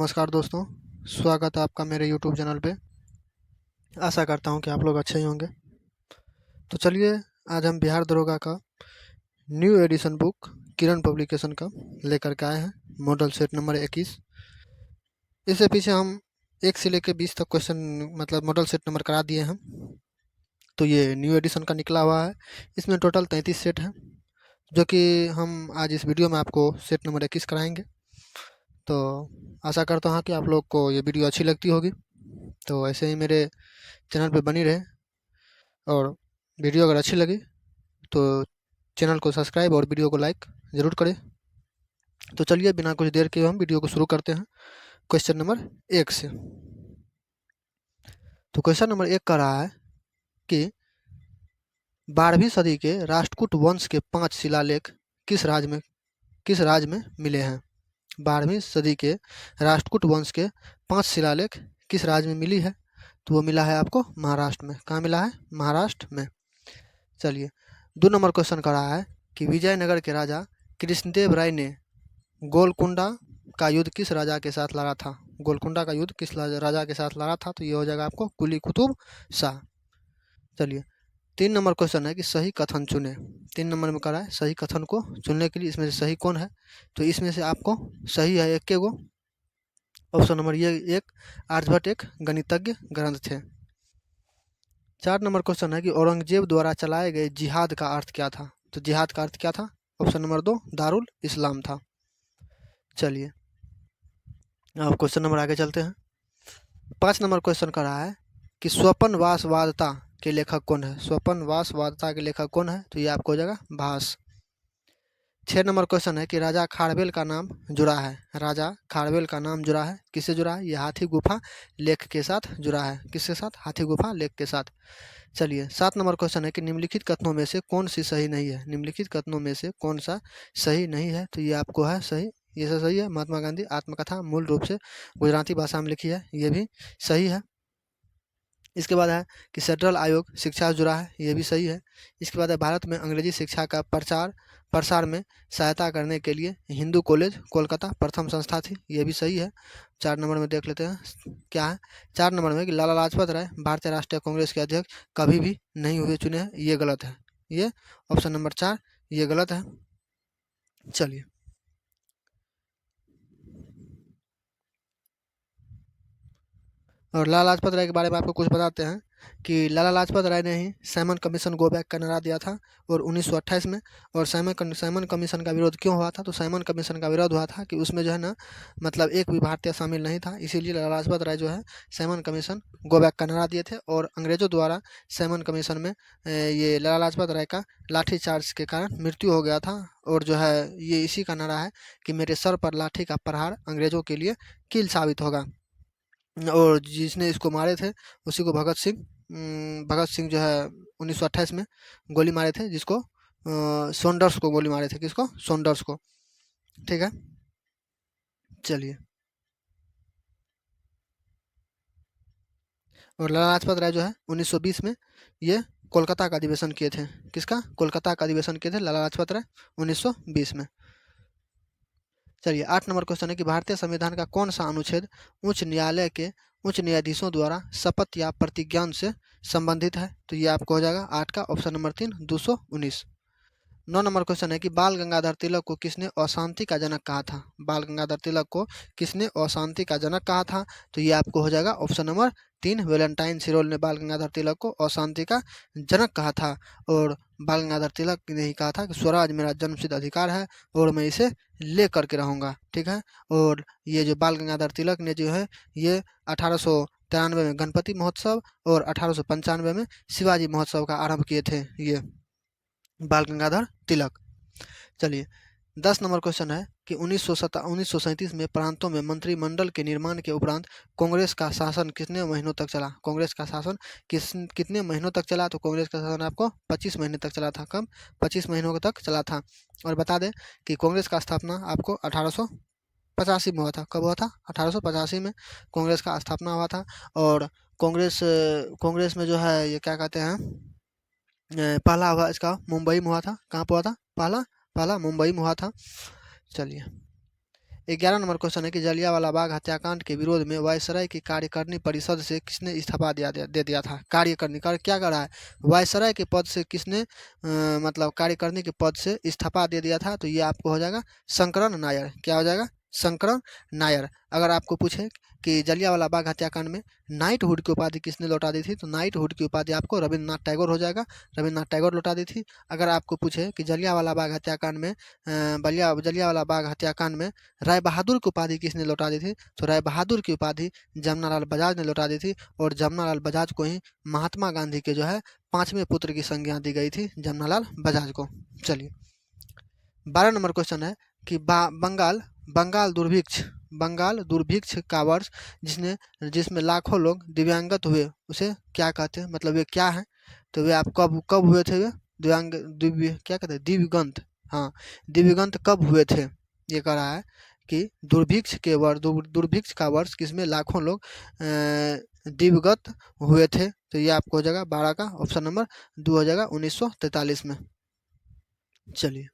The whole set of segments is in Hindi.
नमस्कार दोस्तों, स्वागत है आपका मेरे यूट्यूब चैनल पे। आशा करता हूँ कि आप लोग अच्छे ही होंगे। तो चलिए, आज हम बिहार दरोगा का न्यू एडिशन बुक किरण पब्लिकेशन का लेकर के आए हैं, मॉडल सेट नंबर 21। इससे पीछे हम 1 से लेकर 20 तक क्वेश्चन मतलब मॉडल सेट नंबर करा दिए हैं। तो ये न्यू एडिशन का निकला हुआ है। इसमें टोटल 33 सेट हैं, जो कि हम आज इस वीडियो में आपको सेट नंबर 21 कराएंगे। तो आशा करता हूँ कि आप लोग को ये वीडियो अच्छी लगती होगी। तो ऐसे ही मेरे चैनल पे बनी रहे, और वीडियो अगर अच्छी लगी तो चैनल को सब्सक्राइब और वीडियो को लाइक ज़रूर करें। तो चलिए, बिना कुछ देर के हम वीडियो को शुरू करते हैं क्वेश्चन नंबर 1 से। तो क्वेश्चन नंबर 1 का रहा है कि 12वीं सदी के राष्ट्रकूट वंश के 5 शिलालेख किस राज्य में मिले हैं। 12वीं सदी के राष्ट्रकूट वंश के 5 शिलालेख किस राज्य में मिली है? तो वो मिला है आपको महाराष्ट्र में। कहाँ मिला है? महाराष्ट्र में। चलिए, 2 नंबर क्वेश्चन का रहा है कि विजयनगर के राजा कृष्णदेव राय ने गोलकुंडा का युद्ध किस राजा के साथ लड़ा था? गोलकुंडा का युद्ध किस राजा के साथ लड़ा था? तो ये हो जाएगा आपको कुली कुतुब शाह। चलिए, 3 नंबर क्वेश्चन है कि सही कथन चुने। 3 नंबर में करा है सही कथन को चुनने के लिए इसमें से सही कौन है? तो इसमें से आपको सही है 1 गो। ऑप्शन नंबर ये 1, आर्यभट्ट एक गणितज्ञ ग्रंथ थे। 4 नंबर क्वेश्चन है कि औरंगजेब द्वारा चलाए गए जिहाद का अर्थ क्या था? तो जिहाद का अर्थ क्या था? ऑप्शन नंबर 2, दारुल इस्लाम था। चलिए, अब क्वेश्चन नंबर आगे चलते हैं। 5 नंबर क्वेश्चन का रहा है कि स्वपनवासवादता के लेखक कौन है? स्वपनवासवादता के लेखक कौन है? तो ये आपको हो जाएगा भास। 6 नंबर क्वेश्चन है कि राजा खारवेल का नाम जुड़ा है। राजा खारवेल का नाम जुड़ा है, किससे जुड़ा है? ये हाथी गुफा लेख के साथ जुड़ा है। किसके साथ? हाथी गुफा लेख के साथ। चलिए, 7 नंबर क्वेश्चन है कि निम्नलिखित कथनों में से कौन सी सही नहीं है? निम्नलिखित कथनों में से कौन सा सही नहीं है? तो ये आपको है सही। ये सब सही है। महात्मा गांधी आत्मकथा मूल रूप से गुजराती भाषा में लिखी है, ये भी सही है। इसके बाद है कि सेंट्रल आयोग शिक्षा से जुड़ा है, ये भी सही है। इसके बाद है भारत में अंग्रेजी शिक्षा का प्रसार में सहायता करने के लिए हिंदू कॉलेज कोलकाता प्रथम संस्था थी, ये भी सही है। 4 नंबर में देख लेते हैं क्या है। 4 नंबर में कि लाला लाजपत राय भारतीय राष्ट्रीय कांग्रेस के अध्यक्ष कभी भी नहीं हुए चुने हैं, ये गलत है। ये ऑप्शन नंबर 4 ये गलत है। चलिए, और लाला लाजपत राय के बारे में आपको कुछ बताते हैं कि लाला लाजपत राय ने ही साइमन कमीशन गो बैक का नारा दिया था और 1928 में। और साइमन कमीशन का विरोध क्यों हुआ था? तो साइमन कमीशन का विरोध हुआ था कि उसमें जो है ना, मतलब एक भी भारतीय शामिल नहीं था, इसीलिए लाला लाजपत राय जो है साइमन कमीशन गो बैक का नारा दिए थे। और अंग्रेजों द्वारा साइमन कमीशन में ये लाला लाजपत राय का लाठी चार्ज के कारण मृत्यु हो गया था। और जो है ये इसी का नारा है कि मेरे सर पर लाठी का प्रहार अंग्रेजों के लिए कील साबित होगा। और जिसने इसको मारे थे उसी को भगत सिंह जो है 1928 में गोली मारे थे, जिसको सॉन्डर्स को गोली मारे थे। किसको? सॉन्डर्स को। ठीक है, चलिए। और लाला लाजपत राय जो है 1920 में ये कोलकाता का अधिवेशन किए थे। किसका? कोलकाता का अधिवेशन किए थे लाला लाजपत राय 1920 में। चलिए, 8 नंबर क्वेश्चन है कि भारतीय संविधान का कौन सा अनुच्छेद उच्च न्यायालय के उच्च न्यायाधीशों द्वारा शपथ या प्रतिज्ञान से संबंधित है? तो ये आपको हो जाएगा 8 का ऑप्शन नंबर 3, 219। 9 नंबर क्वेश्चन है कि बाल गंगाधर तिलक को किसने अशांति का जनक कहा था? बाल गंगाधर तिलक को किसने अशांति का जनक कहा था? तो ये आपको हो जाएगा ऑप्शन नंबर 3, वैलेंटाइन सिरोल ने बाल गंगाधर तिलक को अशांति का जनक कहा था। और बाल गंगाधर तिलक ने ही कहा था कि स्वराज मेरा जन्मसिद्ध अधिकार है और मैं इसे ले करके रहूँगा। ठीक है, और ये जो बाल गंगाधर तिलक ने जो है ये 1893 में गणपति महोत्सव और 1895 में शिवाजी महोत्सव का आरंभ किए थे, ये बाल गंगाधर तिलक। चलिए, 10 नंबर क्वेश्चन है कि 1937 में प्रांतों में मंत्रिमंडल के निर्माण के उपरांत कांग्रेस का शासन कितने महीनों तक चला? कांग्रेस का शासन कितने महीनों तक चला? तो कांग्रेस का शासन आपको 25 महीने तक चला था। कम 25 महीनों तक चला था। और बता दें कि कांग्रेस का स्थापना आपको 1885 में हुआ था। कब हुआ था? 1885 में कांग्रेस का स्थापना हुआ था। और कांग्रेस में जो है ये क्या कहते हैं, पहला हुआ इसका मुंबई में हुआ था। कहाँ पे हुआ था? पहला मुंबई में हुआ था। चलिए, 11 नंबर क्वेश्चन है कि जलियांवाला बाग हत्याकांड के विरोध में वायसराय की कार्यकारिणी परिषद से किसने इस्तीफा दे दिया था? कार्यकारिणी क्या कर रहा है? वायसराय के पद से किसने मतलब कार्यकारिणी के पद से इस्तीफा दे दिया था? तो ये आपको हो जाएगा शंकरन नायर। क्या हो जाएगा? शंकरन नायर। अगर आपको पूछे कि जलियांवाला बाग हत्याकांड में नाइटहुड की उपाधि किसने लौटा दी थी, तो नाइटहुड की उपाधि आपको रविन्द्रनाथ टैगोर हो जाएगा। रविन्द्रनाथ टैगोर लौटा दी थी। अगर आपको पूछे कि जलियांवाला बाग हत्याकांड में जलियांवाला बाग हत्याकांड में राय बहादुर की उपाधि किसने लौटा दी थी, तो राय बहादुर की उपाधि जमनालाल बजाज ने लौटा दी थी। और जमनालाल बजाज को ही महात्मा गांधी के जो है 5वें पुत्र की संज्ञा दी गई थी, जमनालाल बजाज को। चलिए 12 नंबर क्वेश्चन है कि बंगाल दुर्भिक्ष का वर्ष जिसमें लाखों लोग दिव्यांगत हुए, उसे क्या कहते हैं? मतलब वे क्या है? तो वे आप कब कब हुए थे? वे दिव्य क्या कहते हैं? दिव्यगंत। हाँ, दिव्यगंत कब हुए थे? ये कह रहा है कि दुर्भिक्ष का वर्ष किसमें लाखों लोग दिवगत हुए थे। तो ये आपको हो जाएगा 12 का ऑप्शन नंबर 2 हो जाएगा 1943 में। चलिए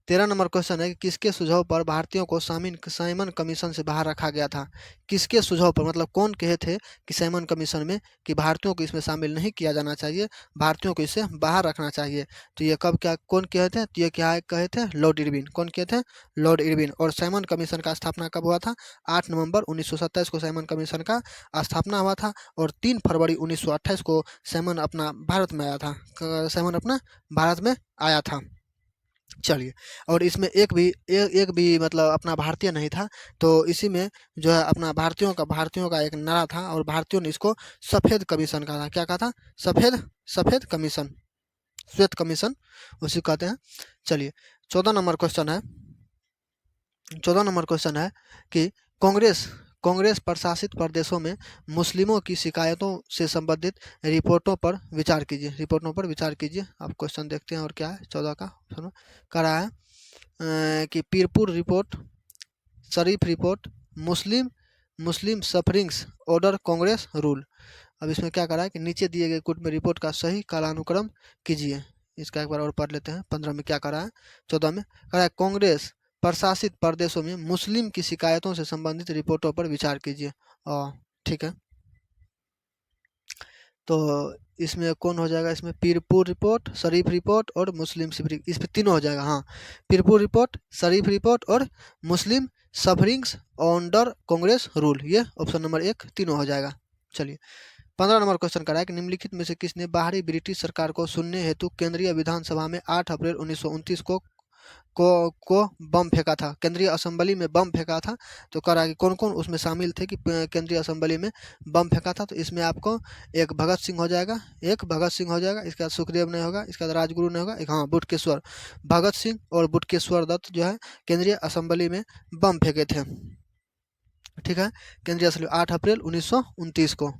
13 नंबर क्वेश्चन है कि किसके सुझाव पर भारतीयों को साइमन कमीशन से बाहर रखा गया था? किसके सुझाव पर, मतलब कौन कहे थे कि साइमन कमीशन में कि भारतीयों को इसमें शामिल नहीं किया जाना चाहिए, भारतीयों को इससे बाहर रखना चाहिए? तो ये कौन कहे थे? तो ये क्या कहे थे? Lord Irwin. कौन कहे थे? Lord Irwin. और साइमन कमीशन का स्थापना कब हुआ था? 8 नवंबर 1927 को साइमन कमीशन का स्थापना हुआ था। और 3 फरवरी 1928 को साइमन अपना भारत में आया था। साइमन अपना भारत में आया था। चलिए, और इसमें एक भी मतलब अपना भारतीय नहीं था। तो इसी में जो है अपना भारतीयों का एक नारा था, और भारतीयों ने इसको सफेद कमीशन कहा था। क्या कहा था? सफेद कमीशन, श्वेत कमीशन उसी को कहते हैं। चलिए 14 नंबर क्वेश्चन है कि कांग्रेस प्रशासित प्रदेशों में मुस्लिमों की शिकायतों से संबंधित रिपोर्टों पर विचार कीजिए। आप क्वेश्चन देखते हैं और क्या है 14 का ऑप्शन कह रहा है कि Pirpur report, Sharif report, Muslim sufferings order, Congress rule. अब इसमें क्या करा है कि नीचे दिए गए कूट में रिपोर्ट का सही कालानुक्रम कीजिए। इसका एक बार और पढ़ लेते हैं। 15 में क्या करा है? 14 में करा है कांग्रेस प्रशासित प्रदेशों में मुस्लिम की शिकायतों से संबंधित रिपोर्टों पर विचार कीजिए। ठीक है, तो इसमें कौन हो जाएगा? इसमें पीरपुर रिपोर्ट, शरीफ रिपोर्ट और मुस्लिम सफरिंग, इस पे तीनों हो जाएगा। हाँ, पीरपुर रिपोर्ट, शरीफ रिपोर्ट और मुस्लिम सफरिंग्स अंडर कांग्रेस रूल, ये ऑप्शन नंबर 1 तीनों हो जाएगा। चलिए 15 नंबर क्वेश्चन कर रहा है कि निम्नलिखित में से किसने बाहरी ब्रिटिश सरकार को सुनने हेतु केंद्रीय विधानसभा में 8 अप्रैल 1929 को बम फेंका था? केंद्रीय असेंबली में बम फेंका था। तो कह रहा है कि कौन कौन उसमें शामिल थे कि केंद्रीय असेंबली में बम फेंका था? तो इसमें आपको एक भगत सिंह हो जाएगा, इसके बाद सुखदेव नहीं होगा, इसके बाद राजगुरु नहीं होगा, एक हाँ बुटकेश्वर। भगत सिंह और बुटकेश्वर दत्त जो है केंद्रीय असेंबली में बम फेंके थे। ठीक है, केंद्रीय असेंबली 8 अप्रैल 1929 को।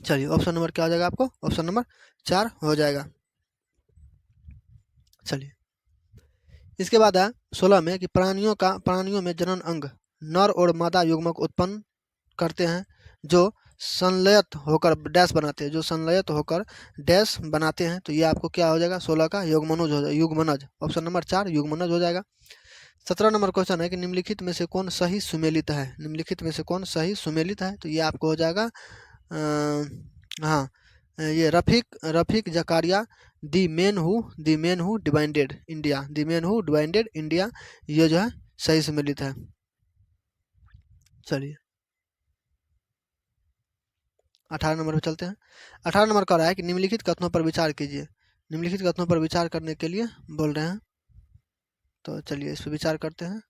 चलिए ऑप्शन नंबर क्या हो जाएगा आपको? ऑप्शन नंबर 4 हो जाएगा। चलिए इसके बाद है 16 में कि प्राणियों में जनन अंग नर और मादा युग्मक उत्पन्न करते हैं जो संलयत होकर डैश बनाते हैं। तो ये आपको क्या हो जाएगा? 16 का युग्मनज। ऑप्शन नंबर 4 युग्मनज हो जाएगा। 17 नंबर क्वेश्चन है कि निम्नलिखित में से कौन सही सुमेलित है? तो ये आपको हो जाएगा हाँ, ये Rafiq Zakaria, the man who divided India, ये जो है सही सम्मिलित है। चलिए 18 नंबर पे चलते हैं। 18 नंबर कह रहा है कि निम्नलिखित कथनों पर विचार कीजिए। निम्नलिखित कथनों पर विचार करने के लिए बोल रहे हैं, तो चलिए इस पर विचार करते हैं।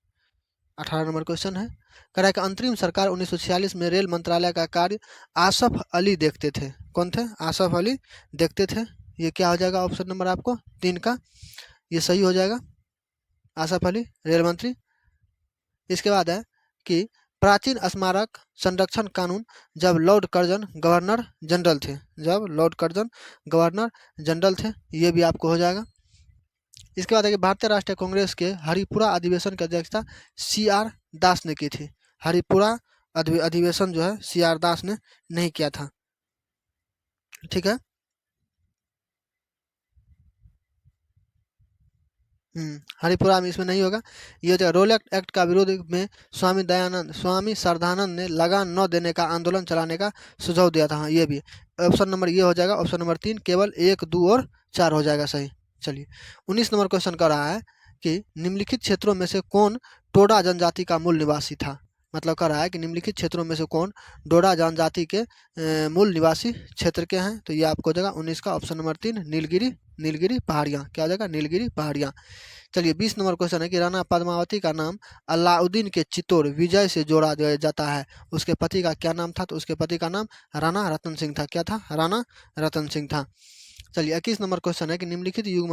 18 नंबर क्वेश्चन है, कह रहा है कि अंतरिम सरकार 1946 में रेल मंत्रालय का कार्य आसफ अली देखते थे। कौन थे? आसफ अली देखते थे। ये क्या हो जाएगा? ऑप्शन नंबर आपको 3 का ये सही हो जाएगा, आसफ अली रेल मंत्री। इसके बाद है कि प्राचीन स्मारक संरक्षण कानून जब लॉर्ड कर्जन गवर्नर जनरल थे, ये भी आपको हो जाएगा। इसके बाद है कि भारतीय राष्ट्रीय कांग्रेस के हरिपुरा अधिवेशन की अध्यक्षता CR दास ने की थी। हरिपुरा अधिवेशन जो है CR दास ने नहीं किया था। ठीक है, हरिपुरा में इसमें नहीं होगा, ये हो जाएगा। रोल एक्ट का विरोध में स्वामी श्रद्धानंद ने लगान न देने का आंदोलन चलाने का सुझाव दिया था। हाँ, ये भी ऑप्शन नंबर ये हो जाएगा, ऑप्शन नंबर 3 केवल 1, 2 और 4 हो जाएगा सही। चलिए 19 नंबर क्वेश्चन कर रहा है कि निम्नलिखित क्षेत्रों में से कौन टोडा जनजाति का मूल निवासी था। मतलब कह रहा है कि निम्नलिखित क्षेत्रों में से कौन डोडा जनजाति के मूल निवासी क्षेत्र के हैं। तो ये आपको हो जाएगा 19 का ऑप्शन नंबर 3 नीलगिरी, नीलगिरी पहाड़ियाँ। क्या हो जाएगा? नीलगिरी पहाड़ियाँ। चलिए 20 नंबर क्वेश्चन है कि राणा पद्मावती का नाम अलाउद्दीन के चित्तौड़ विजय से जोड़ा जाता है, उसके पति का क्या नाम था? तो उसके पति का नाम राणा रतन सिंह था। क्या था? राणा रतन सिंह था। चलिए 21 नंबर क्वेश्चन है कि निम्नलिखित युग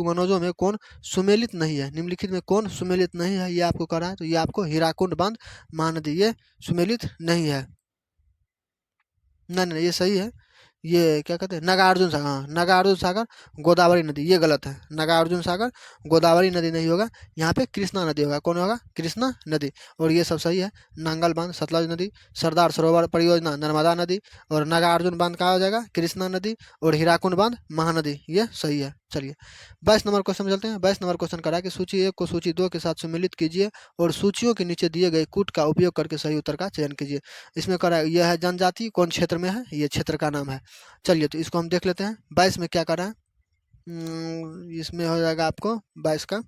मनोजों में कौन सुमेलित नहीं है। निम्नलिखित में कौन सुमेलित नहीं है, ये आपको कह रहा है। तो ये आपको हीराकुंड बांध महानदी, ये सुमेलित नहीं है। नहीं नहीं, ये सही है। ये क्या कहते हैं? नागार्जुन सागर। हाँ, नागार्जुन सागर गोदावरी नदी, ये गलत है। नागार्जुन सागर गोदावरी नदी नहीं होगा, यहाँ पे कृष्णा नदी होगा। कौन होगा? कृष्णा नदी। और ये सब सही है। नांगल बांध सतलज नदी, सरदार सरोवर परियोजना नर्मदा नदी, और नागार्जुन बांध कहा हो जाएगा? कृष्णा नदी, और हीराकुंड बांध महानदी, ये सही है। चलिए 22 नंबर क्वेश्चन में चलते हैं। 22 नंबर क्वेश्चन करा कि सूची 1 को सूची 2 के साथ सम्मिलित कीजिए और सूचियों के नीचे दिए गए कूट का उपयोग करके सही उत्तर का चयन कीजिए। इसमें करा यह है जनजाति कौन क्षेत्र में है, ये क्षेत्र का नाम है। चलिए तो इसको हम देख लेते हैं। 22 में क्या करा है? इसमें हो जाएगा आपको 22 का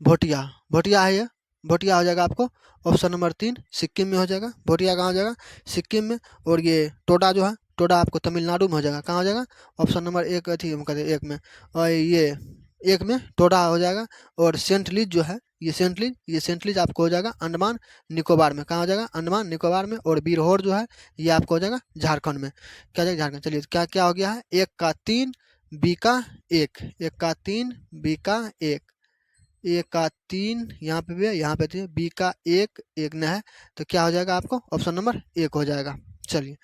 भोटिया। भोटिया है ये, भोटिया हो जाएगा आपको ऑप्शन नंबर 3 सिक्किम में हो जाएगा। भोटिया कहाँ हो जाएगा? सिक्किम में। और ये टोडा जो है, टोडा आपको तमिलनाडु में हो जाएगा। कहाँ हो जाएगा? ऑप्शन नंबर 1 अथी हम कहते हैं 1 में, और ये 1 में टोडा हो जाएगा। और सेंट लीज जो है, ये सेंट लीज आपको हो जाएगा अंडमान निकोबार में। कहाँ हो जाएगा? अंडमान निकोबार में। और बीरहोर जो है ये आपको हो जाएगा झारखंड में। क्या हो जाएगा? झारखंड। चलिए क्या क्या हो गया है? 1 का 3 बी का 1, 1 का 3 बी का 1, 1 का 3 यहाँ पे भी है, यहाँ पे भी है, बी का 1, 1 न है। तो क्या हो जाएगा? आपको ऑप्शन नंबर 1 हो जाएगा। चलिए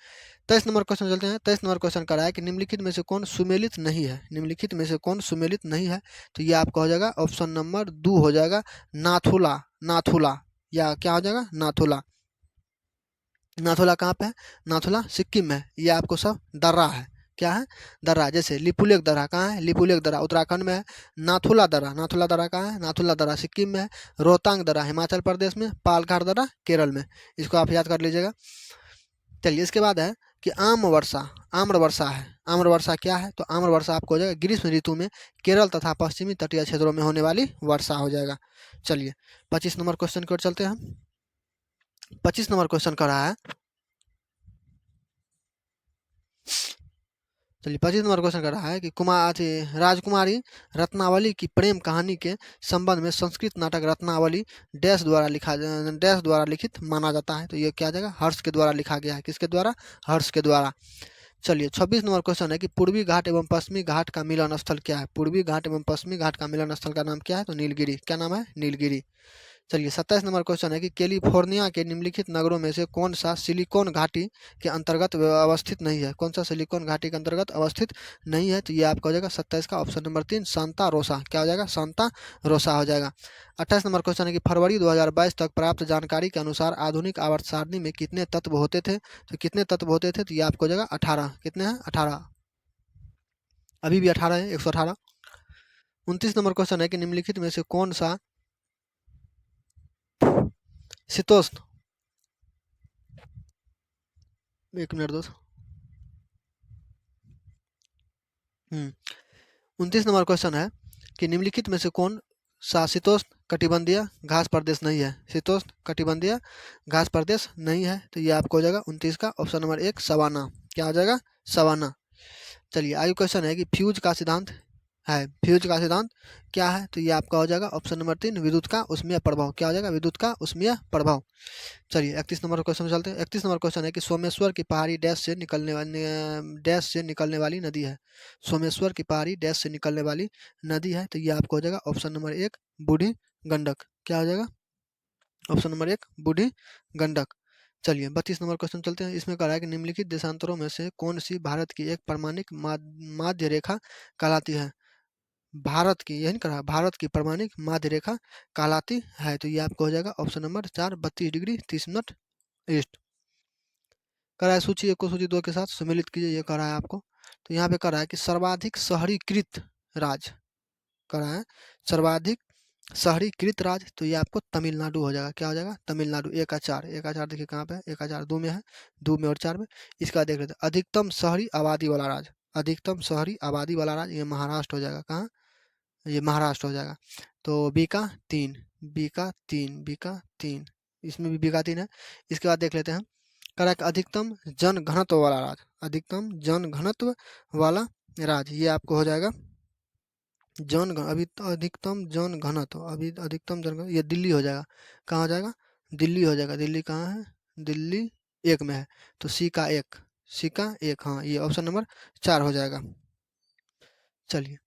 23 नंबर क्वेश्चन चलते हैं। 23 नंबर क्वेश्चन करा है कि निम्नलिखित में से कौन सुमेलित नहीं है। निम्नलिखित में से कौन सुमेलित नहीं है? तो ये आपका हो जाएगा ऑप्शन नंबर 2 हो जाएगा नाथुला। नाथुला, या क्या हो जाएगा? नाथुला। नाथुला कहाँ पे है? नाथुला सिक्किम में। ये आपको सब दर्रा है। क्या है? दर्रा। जैसे लिपुलेख दर्रा कहाँ है? लिपुलेख दर्रा उत्तराखंड में है। नाथुला दर्रा, नाथुला दर्रा कहाँ है? नाथुला दर्रा सिक्किम में है। रोहतांग दर्रा हिमाचल प्रदेश में। पालघाट दर्रा केरल में। इसको आप याद कर लीजिएगा। चलिए इसके बाद है कि आम्र वर्षा। आम्र वर्षा है। आम्र वर्षा क्या है? तो आम्र वर्षा आपको हो जाएगा ग्रीष्म ऋतु में केरल तथा पश्चिमी तटीय क्षेत्रों में होने वाली वर्षा हो जाएगा। चलिए 25 नंबर क्वेश्चन की ओर चलते हैं हम। 25 नंबर क्वेश्चन कर रहा है। चलिए 25 नंबर क्वेश्चन कर रहा है कि राजकुमारी रत्नावली की प्रेम कहानी के संबंध में संस्कृत नाटक रत्नावली डैश द्वारा लिखित माना जाता है। तो ये क्या जाएगा? हर्ष के द्वारा लिखा गया है। किसके द्वारा? हर्ष के द्वारा। चलिए 26 नंबर क्वेश्चन है कि पूर्वी घाट एवं पश्चिमी घाट का मिलन स्थल क्या है? पूर्वी घाट एवं पश्चिमी घाट का मिलन स्थल का नाम क्या है? तो नीलगिरी। क्या नाम है? नीलगिरी। चलिए 27 नंबर क्वेश्चन है कि कैलिफोर्निया के निम्नलिखित नगरों में से कौन सा सिलिकॉन घाटी के अंतर्गत अवस्थित नहीं है? कौन सा सिलिकॉन घाटी के अंतर्गत अवस्थित नहीं है? तो ये आपका हो जाएगा 27 का ऑप्शन नंबर 3 सांता रोसा। क्या हो जाएगा? सांता रोसा हो जाएगा। 28 नंबर क्वेश्चन है कि फरवरी 2022 तक प्राप्त जानकारी के अनुसार आधुनिक आवर्त सारणी में कितने तत्व होते थे? तो कितने तत्व होते थे? तो ये आपको हो जाएगा 18। कितने हैं? 18। अभी भी 18 है, 118। 29 नंबर क्वेश्चन है कि निम्नलिखित में से कौन सा शीतोष्ण, एक मिनट दोस्त। 29 नंबर क्वेश्चन है कि निम्नलिखित में से कौन सा शीतोष्ण कटिबंधीय घास प्रदेश नहीं है? शीतोष्ण कटिबंधीय घास प्रदेश नहीं है। तो ये आपको हो जाएगा 29 का ऑप्शन नंबर 1 सवाना। क्या हो जाएगा? सवाना। चलिए आयु क्वेश्चन है कि फ्यूज का सिद्धांत है। फ्यूज का सिद्धांत क्या है? तो ये आपका हो जाएगा ऑप्शन नंबर 3 विद्युत का उष्मीय प्रभाव। क्या हो जाएगा? विद्युत का उष्मीय प्रभाव। चलिए 31 नंबर क्वेश्चन में चलते हैं। 31 नंबर क्वेश्चन है कि सोमेश्वर की पहाड़ी डैश से निकलने वाली नदी है। सोमेश्वर की पहाड़ी डैश से निकलने वाली नदी है। तो ये आपको हो जाएगा ऑप्शन नंबर 1 बूढ़ी गंडक। क्या हो जाएगा? ऑप्शन नंबर 1 बूढ़ी गंडक। चलिए 32 नंबर क्वेश्चन चलते हैं। इसमें कहा है कि निम्नलिखित देशांतरों में से कौन सी भारत की एक प्रमाणिक माध्य रेखा कहलाती है? भारत की, यही नहीं कहा, भारत की प्रमाणिक माध्य रेखा कहलाती है। तो ये आपको हो जाएगा option number 4 32 degree 30 minute east. कह रहा है सूची 1 को सूची 2 के साथ सम्मिलित कीजिए, ये कह रहा है आपको। तो यहाँ पे कह रहा है कि सर्वाधिक शहरीकृत राज्य करा है। सर्वाधिक शहरीकृत राज्य, तो ये आपको तमिलनाडु हो जाएगा। क्या हो जाएगा? तमिलनाडु। 1 का 4, 1 का 4 देखिए कहाँ पे है? 1 का 4 2 में है, 2 में और 4 में। इसका देख लेते हैं अधिकतम शहरी आबादी वाला राज्य। अधिकतम शहरी आबादी वाला राज्य ये महाराष्ट्र हो जाएगा। कहाँ? ये महाराष्ट्र हो जाएगा। तो बी का 3, बी का 3, बी का 3, इसमें भी बी का 3 है। इसके बाद देख लेते हैं करेक्ट अधिकतम जन घनत्व वाला राज्य। अधिकतम जन घनत्व वाला राज्य ये आपको हो जाएगा अभी तो अधिकतम जन घनत्व, अभी अधिकतम जन ये दिल्ली हो जाएगा। कहाँ हो जाएगा? दिल्ली हो जाएगा। दिल्ली कहाँ है? दिल्ली 1 में है। तो सी का 1, सी का 1, हाँ ये ऑप्शन नंबर 4 हो जाएगा। चलिए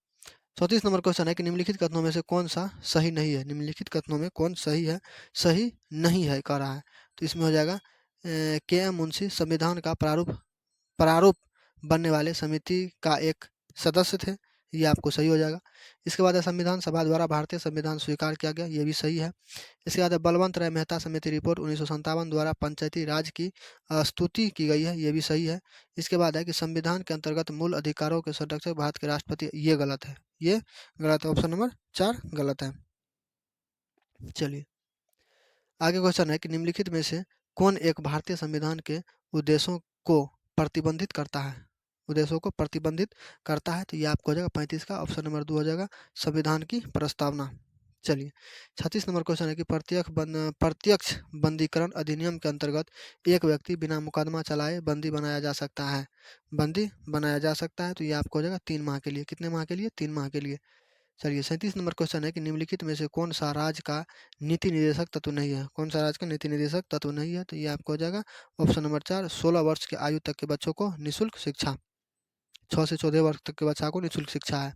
34 नंबर क्वेश्चन है कि निम्नलिखित कथनों में से कौन सा सही नहीं है? निम्नलिखित कथनों में कौन सही है, सही नहीं है कह रहा है। तो इसमें हो जाएगा के एम मुंशी संविधान का प्रारूप बनने वाले समिति का एक सदस्य थे, ये आपको सही हो जाएगा। इसके बाद है संविधान सभा द्वारा भारतीय संविधान स्वीकार किया गया, ये भी सही है। इसके बाद है बलवंत राय मेहता समिति रिपोर्ट 1957 द्वारा पंचायती राज की स्तुति की गई है, ये भी सही है। इसके बाद है कि संविधान के अंतर्गत मूल अधिकारों के संरक्षक भारत के राष्ट्रपति, ये गलत है, ये गलत है, ऑप्शन नंबर 4 गलत है। चलिए आगे क्वेश्चन है कि निम्नलिखित में से कौन एक भारतीय संविधान के उद्देश्यों को प्रतिबंधित करता है? उद्देश्यों को प्रतिबंधित करता है, तो ये आपको हो जाएगा 35 का ऑप्शन नंबर 2 हो जाएगा संविधान की प्रस्तावना। चलिए 36 नंबर क्वेश्चन है कि प्रत्यक्ष बंदीकरण अधिनियम के अंतर्गत एक व्यक्ति बिना मुकदमा चलाए बंदी बनाया जा सकता है, बंदी बनाया जा सकता है, तो ये आपको हो जाएगा 3 माह के लिए। कितने माह के लिए? 3 माह के लिए। चलिए 37 नंबर क्वेश्चन है कि निम्नलिखित में से कौन सा राज्य का नीति निर्देशक तत्व नहीं है? कौन सा राज्य का नीति निर्देशक तत्व नहीं है? तो ये आपको हो जाएगा ऑप्शन नंबर 4 16 वर्ष की आयु तक के बच्चों को निःशुल्क शिक्षा। 6 से 14 वर्ष तक के बच्चा को निःशुल्क शिक्षा है।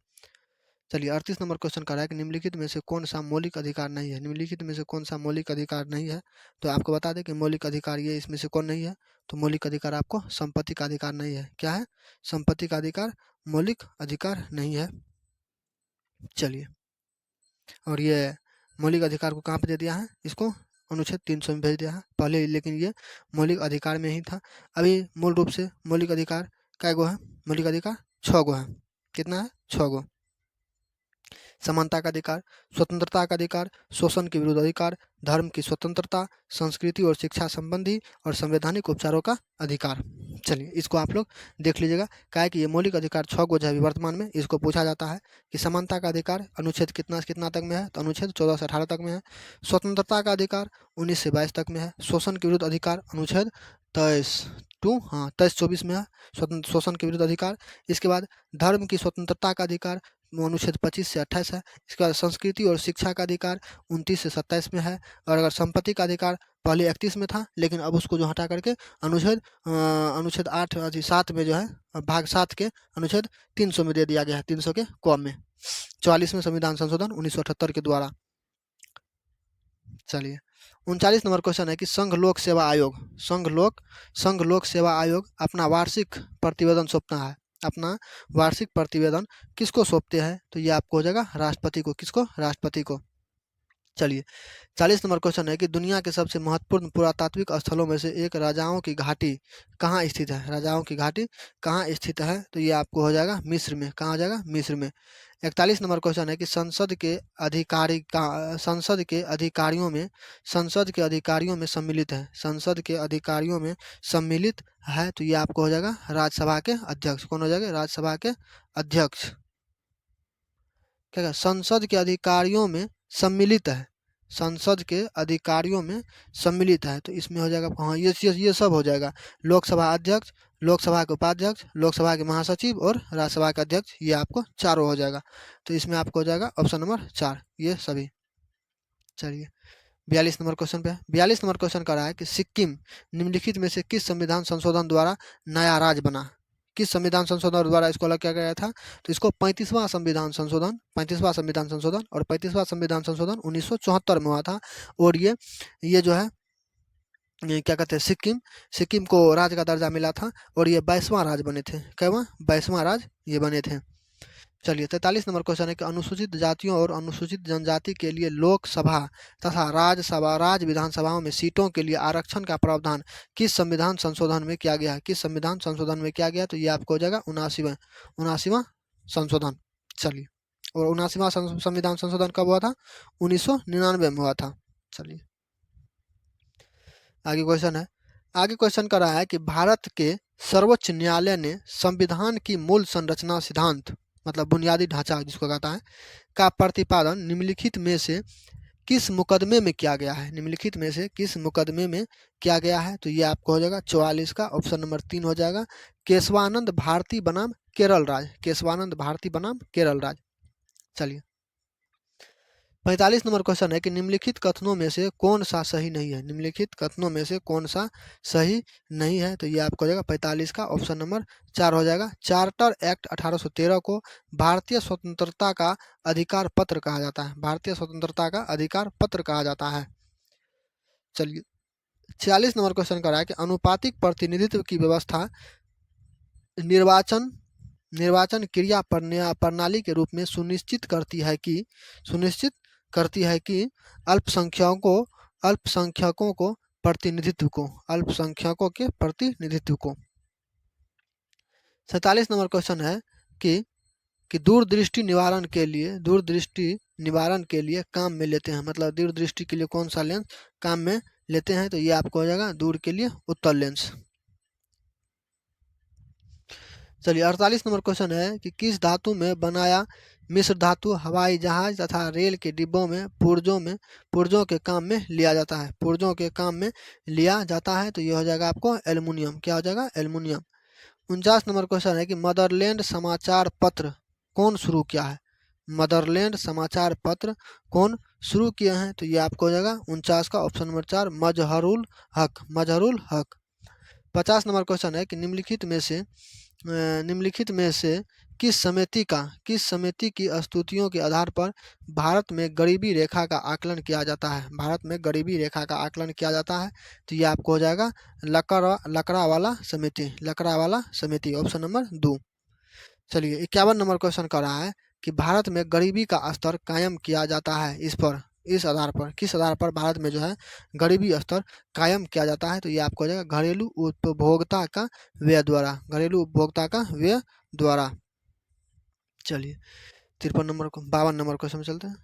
चलिए 38 नंबर क्वेश्चन कर रहा है कि निम्नलिखित में से कौन सा मौलिक अधिकार नहीं है? निम्नलिखित में से कौन सा मौलिक अधिकार नहीं है? तो आपको बता दें कि मौलिक अधिकार ये इसमें से कौन नहीं है? तो मौलिक अधिकार आपको संपत्ति का अधिकार नहीं है। क्या है? संपत्ति का अधिकार मौलिक अधिकार नहीं है। चलिए और ये मौलिक अधिकार को कहाँ पे दे दिया है? इसको अनुच्छेद 300 में भेज दिया है पहले, लेकिन ये मौलिक अधिकार में ही था। अभी मूल रूप से मौलिक अधिकार कै गो है? मौलिक अधिकार 6 गो है। कितना है? 6 गो। समानता का अधिकार, स्वतंत्रता का अधिकार, शोषण के विरुद्ध अधिकार, धर्म की स्वतंत्रता, संस्कृति और शिक्षा संबंधी और संवैधानिक उपचारों का अधिकार। चलिए इसको आप लोग देख लीजिएगा, क्या है कि ये मौलिक अधिकार 6 गो है वर्तमान में। इसको पूछा जाता है कि समानता का अधिकार अनुच्छेद कितना से कितना तक में है? तो अनुच्छेद 14 से 18 तक में है। स्वतंत्रता का अधिकार 19 से 22 तक में है। शोषण के विरुद्ध अधिकार अनुच्छेद 23-24 में है शोषण के विरुद्ध अधिकार। इसके बाद धर्म की स्वतंत्रता का अधिकार अनुच्छेद 25 से 28 है। इसके बाद संस्कृति और शिक्षा का अधिकार 29 से 27 में है। और अगर संपत्ति का अधिकार पहले 31 में था, लेकिन अब उसको जो हटा करके अनुच्छेद 7 में जो है भाग 7 के अनुच्छेद 300 में दे दिया गया है, 300 के कॉम में 44वें संविधान संशोधन 1978 के द्वारा। चलिए 39 नंबर क्वेश्चन है कि संघ लोक सेवा आयोग अपना वार्षिक प्रतिवेदन सौंपता है। अपना वार्षिक प्रतिवेदन किसको सौंपते हैं? तो ये आपको हो जाएगा राष्ट्रपति को। किसको? राष्ट्रपति को। चलिए 40 नंबर क्वेश्चन है कि दुनिया के सबसे महत्वपूर्ण पुरातात्विक स्थलों में से एक राजाओं की घाटी कहाँ स्थित है? राजाओं की घाटी कहाँ स्थित है? तो ये आपको हो जाएगा मिस्र में। कहाँ हो जाएगा? मिस्र में। 41 नंबर क्वेश्चन है कि संसद के अधिकारियों में सम्मिलित है। संसद के अधिकारियों में सम्मिलित है, तो ये आपको हो जाएगा राज्यसभा के अध्यक्ष। कौन हो जाएगा? राज्यसभा के अध्यक्ष। क्या है? संसद के अधिकारियों में सम्मिलित है। संसद के अधिकारियों में सम्मिलित है, तो इसमें हो जाएगा हाँ ये सब हो जाएगा। लोकसभा अध्यक्ष, लोकसभा के उपाध्यक्ष, लोकसभा के महासचिव और राज्यसभा के अध्यक्ष, ये आपको चारों हो जाएगा। तो इसमें आपको हो जाएगा ऑप्शन नंबर 4 ये सभी। चलिए 42 नंबर क्वेश्चन पे 42 नंबर क्वेश्चन कर रहा है कि सिक्किम निम्नलिखित में से किस संविधान संशोधन द्वारा नया राज्य बना? किस संविधान संशोधन द्वारा इसको अलग किया गया था? तो इसको 35वां संविधान संशोधन और 35वां संविधान संशोधन 1974 में हुआ था। और ये जो है क्या कहते हैं सिक्किम को राज्य का दर्जा मिला था और ये 22वां राज्य बने थे। कैवां? 22वां राज्य ये बने थे। चलिए 43 नंबर क्वेश्चन है कि अनुसूचित जातियों और अनुसूचित जनजाति के लिए लोकसभा तथा राज्य विधानसभाओं में सीटों के लिए आरक्षण का प्रावधान किस संविधान संशोधन में किया गया है? किस संविधान संशोधन में किया गया? तो ये आपको हो जाएगा 79वां संशोधन। चलिए और 79वां संविधान संशोधन कब हुआ था? 1999 में हुआ था। चलिए आगे क्वेश्चन है। आगे क्वेश्चन कर रहा है कि भारत के सर्वोच्च न्यायालय ने संविधान की मूल संरचना सिद्धांत मतलब बुनियादी ढांचा जिसको कहता है का प्रतिपादन निम्नलिखित में से किस मुकदमे में किया गया है? निम्नलिखित में से किस मुकदमे में किया गया है? तो ये आपको हो जाएगा 44 का ऑप्शन नंबर 3 हो जाएगा, केशवानंद भारती बनाम केरल राज्य, केशवानंद भारती बनाम केरल राज्य। चलिए 45 नंबर क्वेश्चन है कि निम्नलिखित कथनों में से कौन सा सही नहीं है? निम्नलिखित कथनों में से कौन सा सही नहीं है? तो ये आपको हो जाएगा 45 का ऑप्शन नंबर 4 हो जाएगा। चार्टर एक्ट 1813 को भारतीय स्वतंत्रता का अधिकार पत्र कहा जाता है, भारतीय स्वतंत्रता का अधिकार पत्र कहा जाता है। चलिए 46 नंबर क्वेश्चन कर रहा है कि अनुपातिक प्रतिनिधित्व की व्यवस्था निर्वाचन क्रिया प्रणाली के रूप में सुनिश्चित करती है कि अल्पसंख्यकों को प्रतिनिधित्व को 47 नंबर क्वेश्चन है कि दूरदृष्टि निवारण के लिए काम में लेते हैं, मतलब दूरदृष्टि के लिए कौन सा लेंस काम में लेते हैं? तो ये आपको हो जाएगा दूर के लिए उत्तल लेंस। चलिए 48 नंबर क्वेश्चन है कि किस धातु में बनाया मिश्र धातु हवाई जहाज तथा रेल के डिब्बों में पुर्जों के काम में लिया जाता है? पुर्जों के काम में लिया जाता है तो ये हो जाएगा आपको एल्युमिनियम। क्या हो जाएगा? एल्युमिनियम। 49 नंबर क्वेश्चन है कि मदरलैंड समाचार पत्र कौन शुरू किया है? मदरलैंड समाचार पत्र कौन शुरू किए हैं? तो ये आपको हो जाएगा 49 का ऑप्शन नंबर 4 मजहरुल हक। 50 नंबर क्वेश्चन है कि निम्नलिखित में से किस समिति की स्तुतियों के आधार पर भारत में गरीबी रेखा का आकलन किया जाता है? भारत में गरीबी रेखा का आकलन किया जाता है तो ये आपको हो जाएगा लकड़ा वाला समिति ऑप्शन नंबर 2। चलिए 51 नंबर क्वेश्चन कर रहा है कि भारत में गरीबी का स्तर कायम किया जाता है किस आधार पर भारत में जो है गरीबी स्तर कायम किया जाता है? तो ये आपको हो जाएगा घरेलू उपभोक्ता का व्यय द्वारा। चलिए 52 नंबर क्वेश्चन में चलते हैं।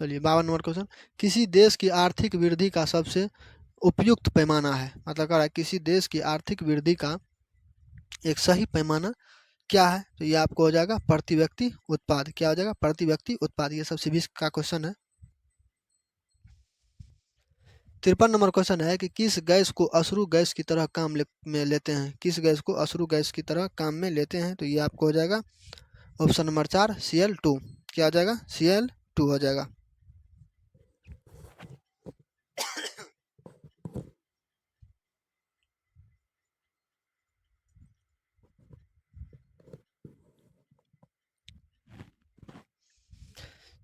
चलिए 52 नंबर क्वेश्चन, किसी देश की आर्थिक वृद्धि का सबसे उपयुक्त पैमाना है, मतलब कह रहा है किसी देश की आर्थिक वृद्धि का एक सही पैमाना क्या है? तो ये आपको हो जाएगा प्रति व्यक्ति उत्पाद। क्या हो जाएगा? प्रति व्यक्ति उत्पाद। ये सबसे 20 का क्वेश्चन है। 53 नंबर क्वेश्चन है कि किस गैस को अश्रु गैस की तरह काम में लेते हैं? किस गैस को अश्रु गैस की तरह काम में लेते हैं? तो ये आपको हो जाएगा ऑप्शन नंबर 4 Cl2। क्या हो जाएगा? Cl2 हो जाएगा।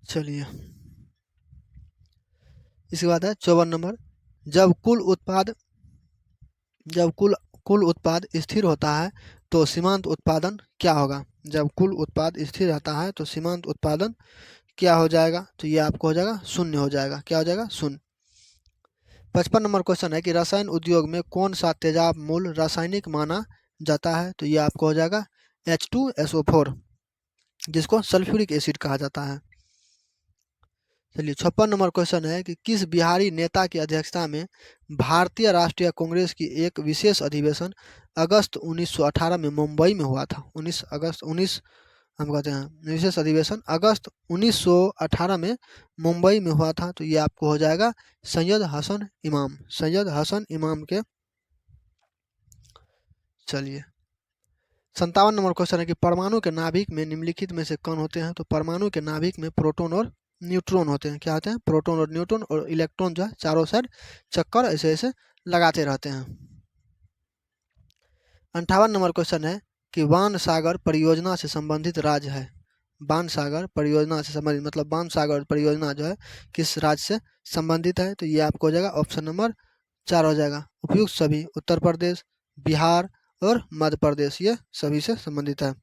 चलिए इसके बाद है 54 नंबर, जब कुल उत्पाद स्थिर होता है तो सीमांत उत्पादन क्या होगा? जब कुल उत्पाद स्थिर रहता है तो सीमांत उत्पादन क्या हो जाएगा? तो ये आपको हो जाएगा 0 हो जाएगा। क्या हो जाएगा? 0। 55 नंबर क्वेश्चन है कि रसायन उद्योग में कौन सा तेजाब मूल रासायनिक माना जाता है? तो ये आपको हो जाएगा H2SO4 जिसको सल्फ्यूरिक एसिड कहा जाता है। चलिए 56 नंबर क्वेश्चन है कि किस बिहारी नेता की अध्यक्षता में भारतीय राष्ट्रीय कांग्रेस की एक विशेष अधिवेशन अगस्त 1918 में मुंबई में हुआ था? 19 हम कहते हैं विशेष अधिवेशन अगस्त 1918 में मुंबई में हुआ था तो ये आपको हो जाएगा सैयद हसन इमाम के। चलिए 57 नंबर क्वेश्चन है कि परमाणु के नाभिक में निम्नलिखित में से कौन होते हैं? तो परमाणु के नाभिक में प्रोटॉन और न्यूट्रॉन होते हैं। क्या होते हैं? प्रोटॉन और न्यूट्रॉन, और इलेक्ट्रॉन जो है चारों साइड चक्कर ऐसे लगाते रहते हैं। 58 नंबर क्वेश्चन है कि बाण सागर परियोजना से संबंधित राज्य है? बाण सागर परियोजना से संबंधित मतलब बाण सागर परियोजना जो है किस राज्य से संबंधित है? तो ये आपको हो जाएगा ऑप्शन नंबर 4 हो जाएगा उपयुक्त सभी, उत्तर प्रदेश, बिहार और मध्य प्रदेश, ये सभी से संबंधित है।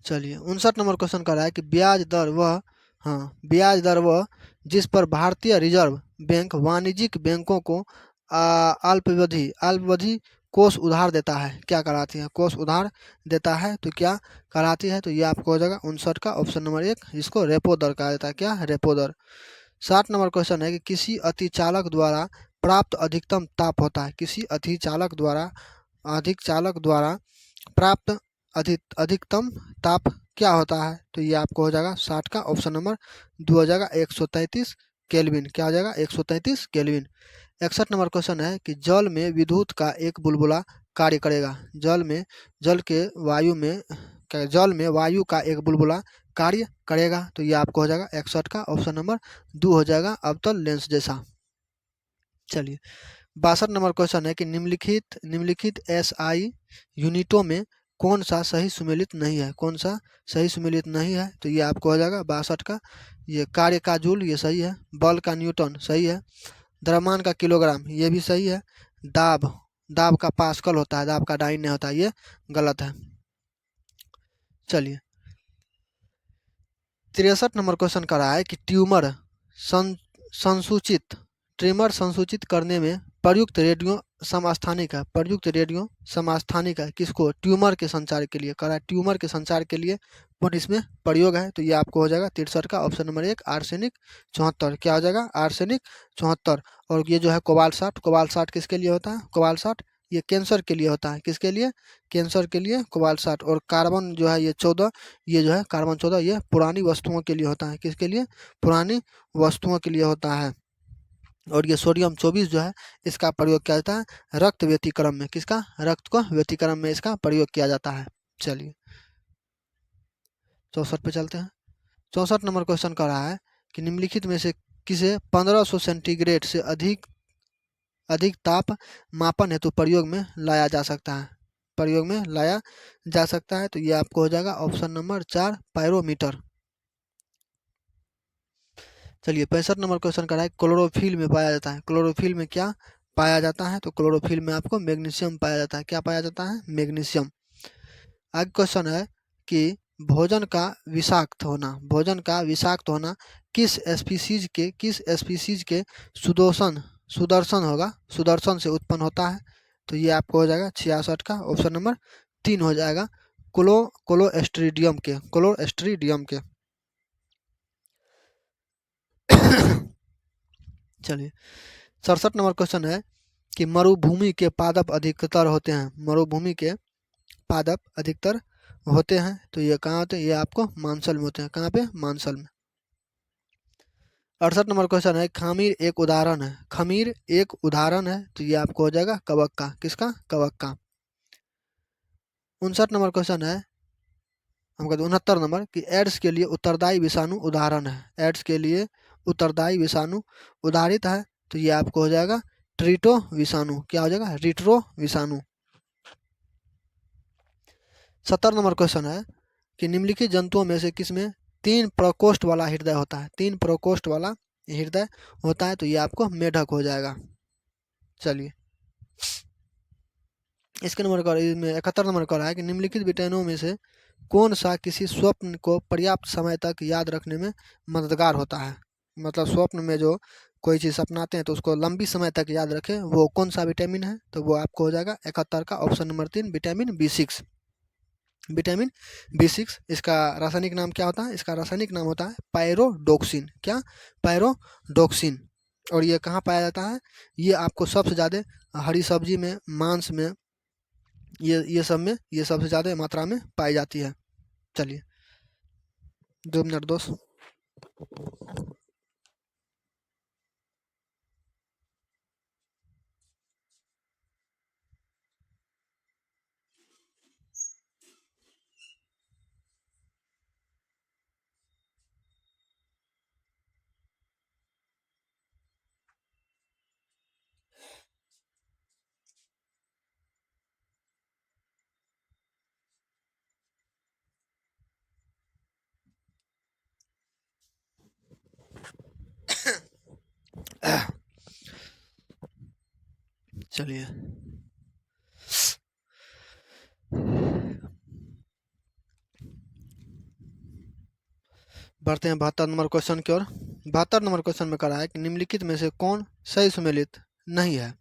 चलिए 59 नंबर क्वेश्चन कर रहा है कि ब्याज दर वह हाँ, ब्याज दर वह जिस पर भारतीय रिजर्व बैंक वाणिज्यिक बैंकों को अल्पावधि अल्पावधि कोष उधार देता है, क्या कराती है, कोष उधार देता है, तो क्या कराती है, तो ये आपको हो जाएगा 59 का ऑप्शन नंबर 1, जिसको रेपो दर कहा जाता है, क्या, रेपो दर। 60 नंबर क्वेश्चन है कि किसी अतिचालक द्वारा प्राप्त अधिकतम ताप होता है, किसी अधिक चालक द्वारा प्राप्त अधिकतम ताप क्या होता है, तो ये आपको हो जाएगा 60 का ऑप्शन नंबर 2 हो जाएगा 133 केल्विन, क्या हो जाएगा 133 केल्विन। 61 नंबर क्वेश्चन है कि जल में विद्युत का एक बुलबुला कार्य करेगा, जल में वायु का एक बुलबुला कार्य करेगा, तो ये आपको हो जाएगा 61 का ऑप्शन नंबर 2 हो जाएगा अवतल लेंस जैसा। चलिए 62 नंबर क्वेश्चन है कि निम्नलिखित एसआई यूनिटों में कौन सा सही सुमेलित नहीं है, कौन सा सही सुमेलित नहीं है, तो ये आपको हो जाएगा 62 का, ये कार्य का जूल ये सही है, बल का न्यूटन सही है, द्रव्यमान का किलोग्राम ये भी सही है, दाब दाब का पास्कल होता है, दाब का डाइन नहीं होता, ये गलत है। चलिए 63 नंबर क्वेश्चन कर रहा है कि सं, संसूचित ट्रिमर संसूचित करने में प्रयुक्त रेडियो समस्थानिक है किसको, ट्यूमर के संचार के लिए करा, ट्यूमर के संचार के लिए कौन इसमें प्रयोग है, तो ये आपको हो जाएगा 63 का ऑप्शन नंबर 1 आर्सेनिक 74, क्या हो जाएगा आर्सेनिक 74। और ये जो है कोबाल्ट 60 किसके लिए होता है, कोबाल्ट 60 ये कैंसर के लिए होता है, किसके लिए, कैंसर के लिए कोबाल्ट 60। और कार्बन जो है ये 14, ये जो है कार्बन 14 ये पुरानी वस्तुओं के लिए होता है, किसके लिए, पुरानी वस्तुओं के लिए होता है। और ये सोडियम 24 जो है इसका प्रयोग किया जाता है रक्त व्यतिक्रम में, किसका, रक्त को व्यतिक्रम में इसका प्रयोग किया जाता है। चलिए 64 पे चलते हैं। 64 नंबर क्वेश्चन कर रहा है कि निम्नलिखित में से किसे 1500 सेंटीग्रेड से अधिक अधिक ताप मापन हेतु प्रयोग में लाया जा सकता है, प्रयोग में लाया जा सकता है, तो ये आपको हो जाएगा ऑप्शन नंबर 4 पायरोमीटर। चलिए 65 नंबर क्वेश्चन कर रहा है क्लोरोफिल में पाया जाता है, क्लोरोफिल में क्या पाया जाता है, तो क्लोरोफिल में आपको मैग्नीशियम पाया जाता है, क्या पाया जाता है, मैग्नीशियम। आगे क्वेश्चन है कि भोजन का विषाक्त होना किस स्पीसीज के सुदर्शन सुदर्शन से उत्पन्न होता है, तो ये आपको हो जाएगा 66 का ऑप्शन नंबर 3 हो जाएगा क्लोस्ट्रीडियम के। चलिए 67 नंबर क्वेश्चन है कि मरुभूमि के पादप अधिकतर होते हैं, मरुभूमि के पादप अधिकतर होते हैं, तो ये कहाँ होते हैं, ये आपको मानसल में होते हैं, कहाँ पे, मानसल में। 68 नंबर क्वेश्चन है खमीर एक उदाहरण है, तो ये आपको हो जाएगा कवक का, किसका, कवक का। 59 नंबर क्वेश्चन है, हम कहते 69 नंबर कि एड्स के लिए उत्तरदायी विषाणु उदाहरण है, एड्स के लिए उत्तरदायी विषाणु उदाहरित है, तो ये आपको हो जाएगा ट्रिटो विषाणु, क्या हो जाएगा, रिट्रो विषाणु। 70 नंबर क्वेश्चन है कि निम्नलिखित जंतुओं में से किसमें 3 प्रकोष्ठ वाला हृदय होता है, 3 प्रकोष्ठ वाला हृदय होता है, तो ये आपको मेढक हो जाएगा। चलिए इसके नंबर का इसमें 71 नंबर का रहा है कि निम्नलिखित विटामिनों में से कौन सा किसी स्वप्न को पर्याप्त समय तक याद रखने में मददगार होता है, मतलब स्वप्न में जो कोई चीज़ सपनाते हैं तो उसको लंबी समय तक याद रखें, वो कौन सा विटामिन है, तो वो आपको हो जाएगा 71 का option number 3 vitamin B6। Vitamin B6 इसका रासायनिक नाम क्या होता है, इसका रासायनिक नाम होता है पायरोडोक्सिन, क्या, पायरोडोक्सिन। और ये कहाँ पाया जाता है, ये आपको सबसे ज़्यादा हरी सब्जी में, मांस में, ये सब में ये सबसे ज़्यादा मात्रा में पाई जाती है। चलिए 2 मिनट दोस्त। चलिए बढ़ते हैं 72 नंबर क्वेश्चन की ओर। 72 नंबर क्वेश्चन में कह रहा है कि निम्नलिखित में से कौन सही सुमेलित नहीं है।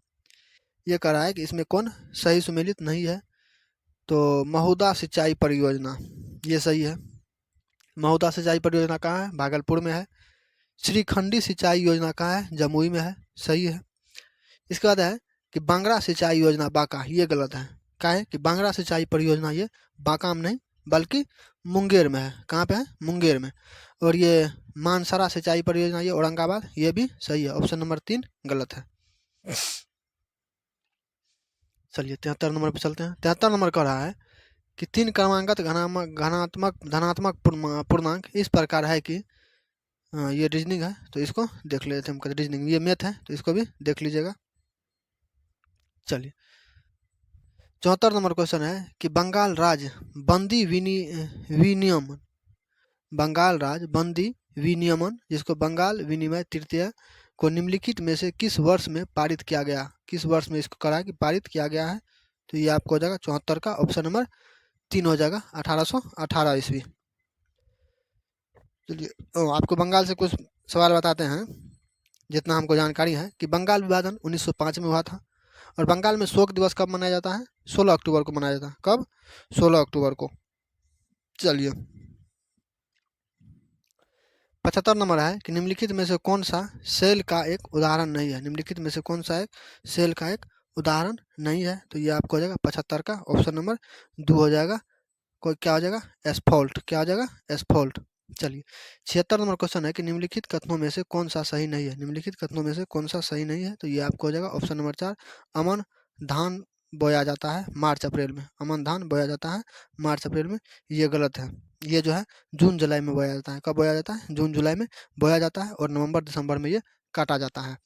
ये कह रहा है कि इसमें कौन सही सुमेलित नहीं है। तो महुदा सिंचाई परियोजना ये सही है। महुदा सिंचाई परियोजना कहाँ है? भागलपुर में है। श्रीखंडी सिंचाई योजना कहाँ है? जमुई में है। सही है। इसके बाद है कि बांगड़ा सिंचाई योजना बांका, ये गलत है। क्या है कि बांगड़ा सिंचाई परियोजना ये बांका में नहीं बल्कि मुंगेर में है। कहाँ पे है? मुंगेर में। और ये मानसरा सिंचाई परियोजना ये औरंगाबाद, ये भी सही है। ऑप्शन नंबर 3 गलत है। चलिए 73 नंबर पे चलते हैं। 73 नंबर कह रहा है कि 3 क्रमांकित घनात्मक धनात्मक पूर्णांक इस प्रकार है कि ये रीजनिंग है तो इसको देख लेते हैं। हम कहते रीजनिंग, ये मैथ है तो इसको भी देख लीजिएगा। चलिए 74 नंबर क्वेश्चन है कि बंगाल राज्य बंदी विनियमन, बंगाल राज्य बंदी विनियमन जिसको बंगाल विनिमय तृतीय को निम्नलिखित में से किस वर्ष में पारित किया गया? किस वर्ष में इसको करा कि पारित किया गया है? तो ये आपको हो जाएगा 74 का ऑप्शन नंबर 3 हो जाएगा 1818 ईस्वी। चलिए आपको बंगाल से कुछ सवाल बताते हैं जितना हमको जानकारी है कि बंगाल विभाजन 1905 में हुआ था। और बंगाल में शोक दिवस कब मनाया जाता है? 16 अक्टूबर को मनाया जाता है। कब? 16 अक्टूबर को। चलिए 75 नंबर है कि निम्नलिखित में से कौन सा सेल का एक उदाहरण नहीं है? निम्नलिखित में से कौन सा एक सेल का एक उदाहरण नहीं है? तो ये आपको हो जाएगा 75 का ऑप्शन नंबर 2 हो जाएगा। कोई क्या हो जाएगा? एस्फॉल्ट। क्या हो जाएगा? एस्फॉल्ट। चलिए 76 नंबर क्वेश्चन है कि निम्नलिखित कथनों में से कौन सा सही नहीं है? निम्नलिखित कथनों में से कौन सा सही नहीं है? तो ये आपको हो जाएगा ऑप्शन नंबर 4। अमन धान बोया जाता है मार्च अप्रैल में। अमन धान बोया जाता है मार्च अप्रैल में, ये गलत है। ये जो है जून जुलाई में बोया जाता है। कब बोया जाता है? जून जुलाई में बोया जाता है और नवंबर दिसंबर में ये काटा जाता है।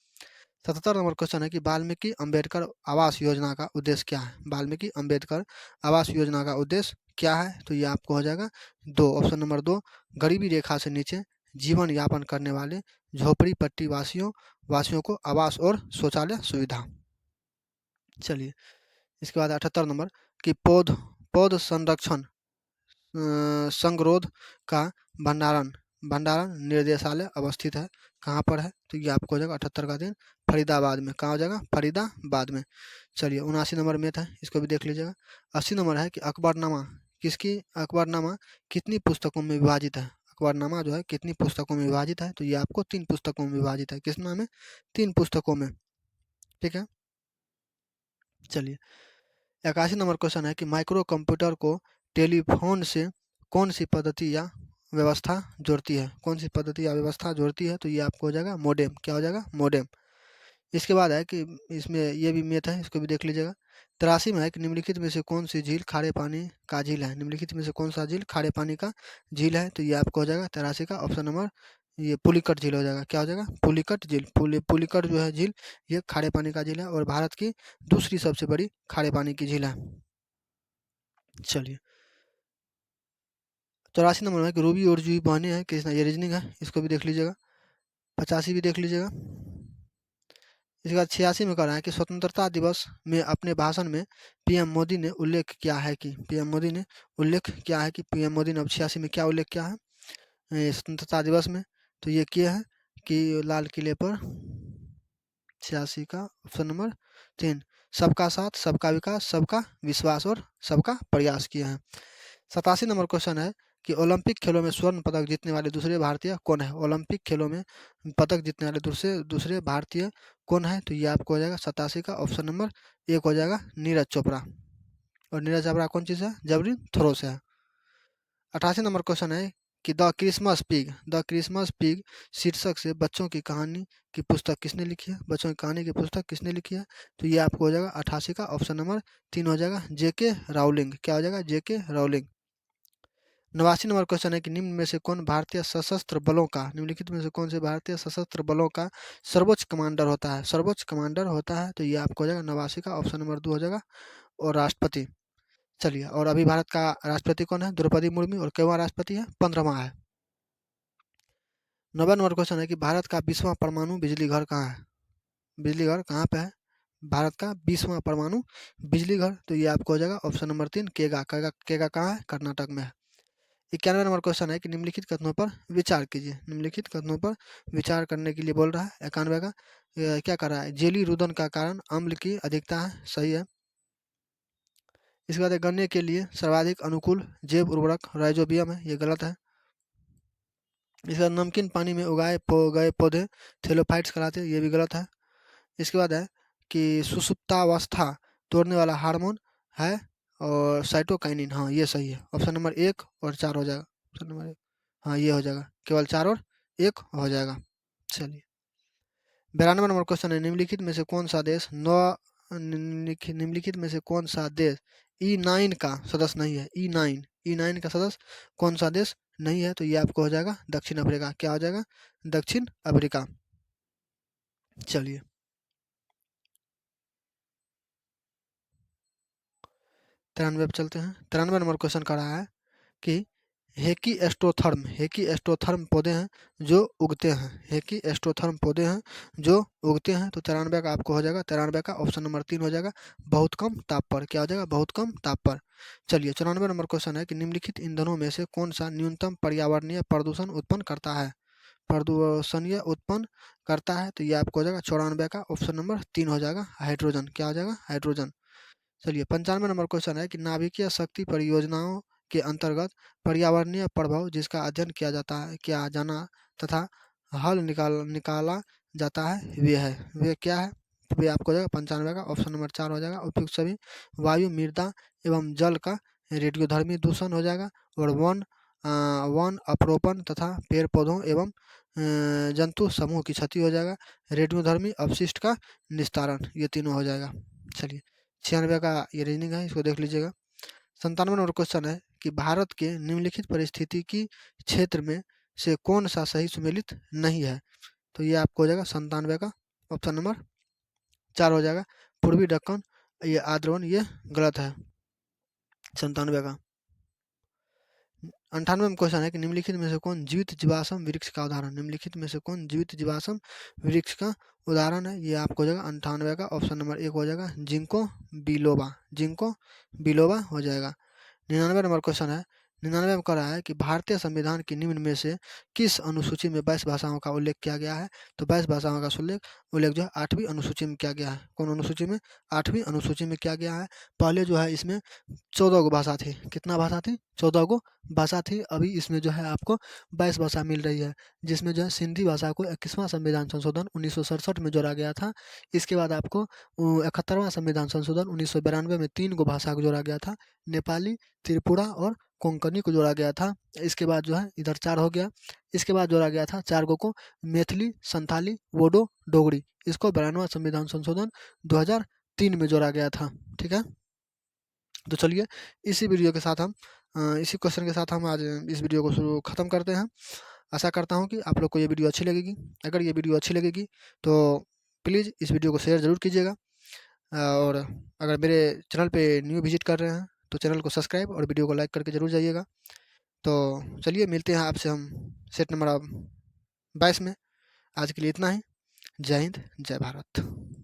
77 नंबर क्वेश्चन है कि वाल्मीकि अम्बेडकर आवास योजना का उद्देश्य क्या है? वाल्मीकि अम्बेडकर आवास योजना का उद्देश्य क्या है? तो ये आपको हो जाएगा 2, ऑप्शन नंबर 2, गरीबी रेखा से नीचे जीवन यापन करने वाले झोपड़ी पट्टी वासियों को आवास और शौचालय सुविधा। चलिए इसके बाद 78 नंबर कि पौध संरक्षण संगरोध का भंडारण भंडारण निर्देशालय अवस्थित है। कहाँ पर है? तो ये आपको हो जाएगा 78 का दिन फरीदाबाद में। कहाँ हो जाएगा? फरीदाबाद में। चलिए 79 नंबर में था, इसको भी देख लीजिएगा। 80 नंबर है कि अकबरनामा कितनी पुस्तकों में विभाजित है? अकबरनामा जो है कितनी पुस्तकों में विभाजित है? तो ये आपको 3 पुस्तकों में विभाजित है। किस नाम है? 3 पुस्तकों में। ठीक है। चलिए 81 नंबर क्वेश्चन है कि माइक्रो कंप्यूटर को टेलीफोन से कौन सी पद्धति या व्यवस्था जोड़ती है? कौन सी पद्धति या व्यवस्था जोड़ती है? तो ये आपको हो जाएगा मोडेम। क्या हो जाएगा? मोडेम। इसके बाद है कि इसमें ये भी मैथ है, इसको भी देख लीजिएगा। 83 में है कि निम्नलिखित में से कौन सी झील खारे पानी का झील है? निम्नलिखित में से कौन सा झील खारे पानी का झील है? तो ये आपको हो जाएगा 83 का ऑप्शन नंबर ये पुलिकट झील हो जाएगा। क्या हो जाएगा? पुलिकट झील। पुलिकट जो है झील ये खारे पानी का झील है और भारत की दूसरी सबसे बड़ी खारे पानी की झील है। चलिए 84 नंबर में कि रूबी और जूही बहनें हैं कृष्णा, ये रीजनिंग है, इसको भी देख लीजिएगा। 85 भी देख लीजिएगा। इसके बाद 86 में कह रहा है कि स्वतंत्रता दिवस में अपने भाषण में पीएम मोदी ने उल्लेख किया है कि पीएम मोदी ने अब 86 में क्या उल्लेख किया है स्वतंत्रता दिवस में? तो ये किया है कि लाल किले पर 86 का ऑप्शन नंबर 3 सबका साथ सबका विकास सबका विश्वास और सबका प्रयास किया है। 87 नंबर क्वेश्चन है कि ओलंपिक खेलों में स्वर्ण पदक जीतने वाले दूसरे भारतीय कौन है? ओलंपिक खेलों में पदक जीतने वाले दूसरे दूसरे भारतीय कौन है? तो ये आपको हो जाएगा 87 का ऑप्शन नंबर 1 हो जाएगा नीरज चोपड़ा। और नीरज चोपड़ा कौन चीज़ है? जेवलिन थ्रो से है। 88 नंबर क्वेश्चन है कि द क्रिसमस पिग शीर्षक से बच्चों की कहानी की पुस्तक किसने लिखी है? बच्चों की कहानी की पुस्तक किसने लिखी है? तो ये आपको हो जाएगा 88 का ऑप्शन नंबर 3 हो जाएगा जेके राउलिंग। क्या हो जाएगा? जेके राउलिंग। 89 नंबर क्वेश्चन है कि निम्नलिखित में से कौन से भारतीय सशस्त्र बलों का सर्वोच्च कमांडर होता है? सर्वोच्च कमांडर होता है तो ये आपको हो जाएगा 89 का ऑप्शन नंबर 2 हो जाएगा। और राष्ट्रपति, चलिए और अभी भारत का राष्ट्रपति कौन है? द्रौपदी मुर्मू। और कितवां राष्ट्रपति है? 15वां है। 90 नंबर क्वेश्चन है कि भारत का 20वां परमाणु बिजली घर कहाँ है? बिजली घर कहाँ पे है? भारत का 20वां परमाणु बिजली घर, तो ये आपको हो जाएगा ऑप्शन नंबर 3 केगा। केगा कहाँ है? कर्नाटक में है। 91 नंबर क्वेश्चन है कि निम्नलिखित कथनों पर विचार कीजिए। निम्नलिखित कथनों पर विचार करने के लिए बोल रहा है। 91 का क्या कर रहा है, जेली रुदन का कारण अम्ल की अधिकता है, सही है। इसके बाद गन्ने के लिए सर्वाधिक अनुकूल जैव उर्वरक राइजोबियम है, ये गलत है। इसके बाद नमकीन पानी में उगाए गए पौधे थेलोफाइट्स कहलाते हैं, ये भी गलत है। इसके बाद है कि सुसुप्तावस्था तोड़ने वाला हार्मोन है और साइटोकाइनिन, हाँ ये सही है। ऑप्शन नंबर 1 और 4 हो जाएगा। ऑप्शन नंबर 1, हाँ ये हो जाएगा, केवल 4 और 1 हो जाएगा। चलिए 92 नंबर क्वेश्चन है, निम्नलिखित में से कौन सा देश निम्नलिखित में से कौन सा देश E9 का सदस्य नहीं है। E9 का सदस्य कौन सा देश नहीं है, तो ये आपको हो जाएगा दक्षिण अफ्रीका। क्या हो जाएगा, दक्षिण अफ्रीका। चलिए 93 पे चलते हैं। 93 नंबर क्वेश्चन कर रहा है कि हेकी एस्टोथर्म पौधे हैं जो उगते हैं। हेकी एस्टोथर्म पौधे हैं जो उगते हैं, तो 93 का आपको हो जाएगा, 93 का ऑप्शन नंबर 3 हो जाएगा, बहुत कम ताप पर। क्या हो जाएगा, बहुत कम ताप पर। चलिए 94 नंबर क्वेश्चन है कि निम्नलिखित ईंधनों में से कौन सा न्यूनतम पर्यावरणीय प्रदूषण उत्पन्न करता है। प्रदूषणीय उत्पन्न करता है, तो ये आपको हो जाएगा 94 का ऑप्शन नंबर 3 हो जाएगा, हाइड्रोजन। क्या हो जाएगा, हाइड्रोजन। चलिए 95 नंबर क्वेश्चन है कि नाभिकीय शक्ति परियोजनाओं के अंतर्गत पर्यावरणीय प्रभाव जिसका अध्ययन किया जाना तथा हल निकाला जाता है, वे क्या है, वे आपको हो जाएगा 95 का ऑप्शन नंबर 4 हो जाएगा। उपयुक्त सभी वायु, मृदा एवं जल का रेडियोधर्मी दूषण हो जाएगा, और वन अपरोपण तथा पेड़ पौधों एवं जंतु समूह की क्षति हो जाएगा, रेडियोधर्मी अपशिष्ट का निस्तारण, ये तीनों हो जाएगा। चलिए 96 का ये रीजनिंग है, इसको देख लीजिएगा। 97 नंबर क्वेश्चन है कि भारत के निम्नलिखित परिस्थितिकी क्षेत्र में से कौन सा सही सुमेलित नहीं है, तो ये आपको हो जाएगा 97 का ऑप्शन नंबर 4 हो जाएगा, पूर्वी दक्कन, ये आद्रवन, ये गलत है 97 का। 98 में क्वेश्चन है कि निम्नलिखित में से कौन जीवित जीवाश्म वृक्ष का उदाहरण, निम्नलिखित में से कौन जीवित जीवाश्म वृक्ष का उदाहरण है, ये आपको हो जाएगा 98 का ऑप्शन नंबर 1 हो जाएगा, जिंको बिलोबा। जिंको बिलोबा हो जाएगा। 99 नंबर क्वेश्चन है, 99 में कह रहा है कि भारतीय संविधान की निम्न में से किस अनुसूची में 22 भाषाओं का उल्लेख किया गया है, तो 22 भाषाओं का उल्लेख जो है 8वीं अनुसूची में किया गया है। कौन अनुसूची में, 8वीं अनुसूची में किया गया है। पहले जो है इसमें 14 गो भाषा थी, कितना भाषा थी, 14 गो भाषा थी। अभी इसमें जो है आपको 22 भाषा मिल रही है, जिसमें जो है सिंधी भाषा को 21वां संविधान संशोधन 1967 में जोड़ा गया था। इसके बाद आपको 71वां संविधान संशोधन 1992 में 3 गो भाषा को जोड़ा गया था, नेपाली, त्रिपुरा और कोंकणी को जोड़ा गया था। इसके बाद जो है इधर 4 हो गया। इसके बाद जोड़ा गया था 4 गो को, मैथिली, संथाली, बोडो, डोगरी। इसको 92वां संविधान संशोधन 2003 में जोड़ा गया था। ठीक है, तो चलिए इसी वीडियो के साथ हम इसी क्वेश्चन के साथ हम आज इस वीडियो को शुरू ख़त्म करते हैं। आशा करता हूँ कि आप लोग को ये वीडियो अच्छी लगेगी। अगर ये वीडियो अच्छी लगेगी तो प्लीज़ इस वीडियो को शेयर ज़रूर कीजिएगा, और अगर मेरे चैनल पे न्यू विजिट कर रहे हैं तो चैनल को सब्सक्राइब और वीडियो को लाइक करके ज़रूर जाइएगा। तो चलिए मिलते हैं आपसे हम सेट नंबर 22 में। आज के लिए इतना ही। जय हिंद, जय भारत।